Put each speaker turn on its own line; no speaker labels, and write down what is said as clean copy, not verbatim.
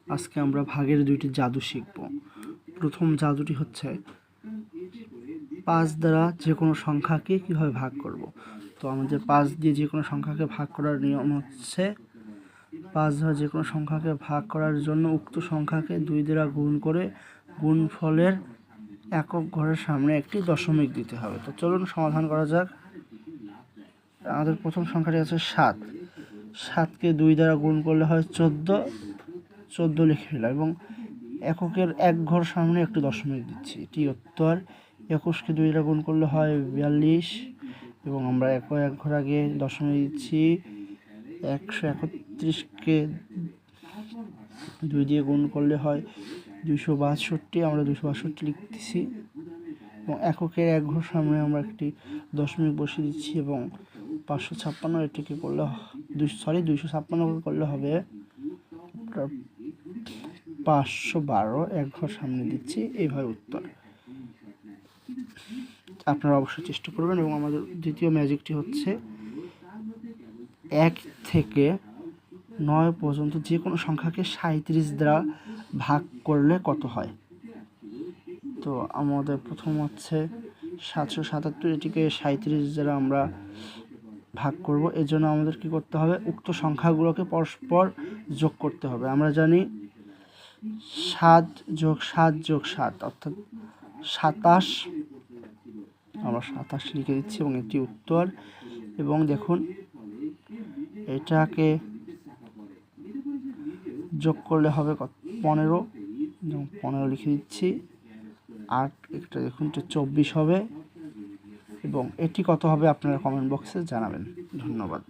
আজকে আমরা ভাগের দুইটি জাদু শিখব। প্রথম জাদুটি হচ্ছে 5 দ্বারা যে কোনো সংখ্যাকে কিভাবে ভাগ করব। তো আমাদের 5 দিয়ে যে কোনো সংখ্যাকে ভাগ করার নিয়ম হচ্ছে 5 দ্বারা যে কোনো সংখ্যাকে ভাগ করার জন্য উক্ত সংখ্যাকে 2 দ্বারা গুণ করে গুণফলের একক ঘরের সামনে একটি দশমিক দিতে হবে। তো চলুন সমাধান করা যাক। আমাদের প্রথম সংখ্যাটি আছে 7। 7কে 2 দ্বারা গুণ করলে হয় 14 লিখে ফেলা এবং এককের এক ঘর সামনে একটি দশমিক দিচ্ছি, এটি উত্তর। 21কে 2 দ্বারা গুণ করলে হয় 42 এবং আমরা এক ঘর আগে দশমিক দিচ্ছি। 131কে 2 দিয়ে গুণ করলে হয় 262, আমরা 262 লিখতেছি এবং এককের এক ঘর সামনে আমরা একটি দশমিক বসিয়ে দিচ্ছি এবং 556 এটিকে করলে 256 করলে হবে 512, এক ঘর সামনে দিচ্ছি, এইভাবে উত্তর। আপনারা অবশ্যই চেষ্টা করবেন। এবং আমাদের দ্বিতীয় ম্যাজিকটি হচ্ছে 1 থেকে 9 পর্যন্ত যে কোনো সংখ্যাকে 37 দ্বারা ভাগ করলে কত হয়। তো আমাদের প্রথম হচ্ছে 777, এটিকে 37 দ্বারা আমরা ভাগ করব। এর জন্য আমাদের কি করতে হবে, উক্ত সংখ্যাগুলোকে পরস্পর যোগ করতে হবে। আমরা জানি 7 + 7 + 7 অর্থাৎ 27, আমরা 27 লিখে দিচ্ছি এবং এটি উত্তর। এবং দেখুন এটাকে যোগ করলে হবে 15, 15 লিখে দিচ্ছি। 8 একটা দেখুন, এটা 24 হবে এবং এটি কত হবে আপনারা কমেন্ট বক্সে জানাবেন। ধন্যবাদ।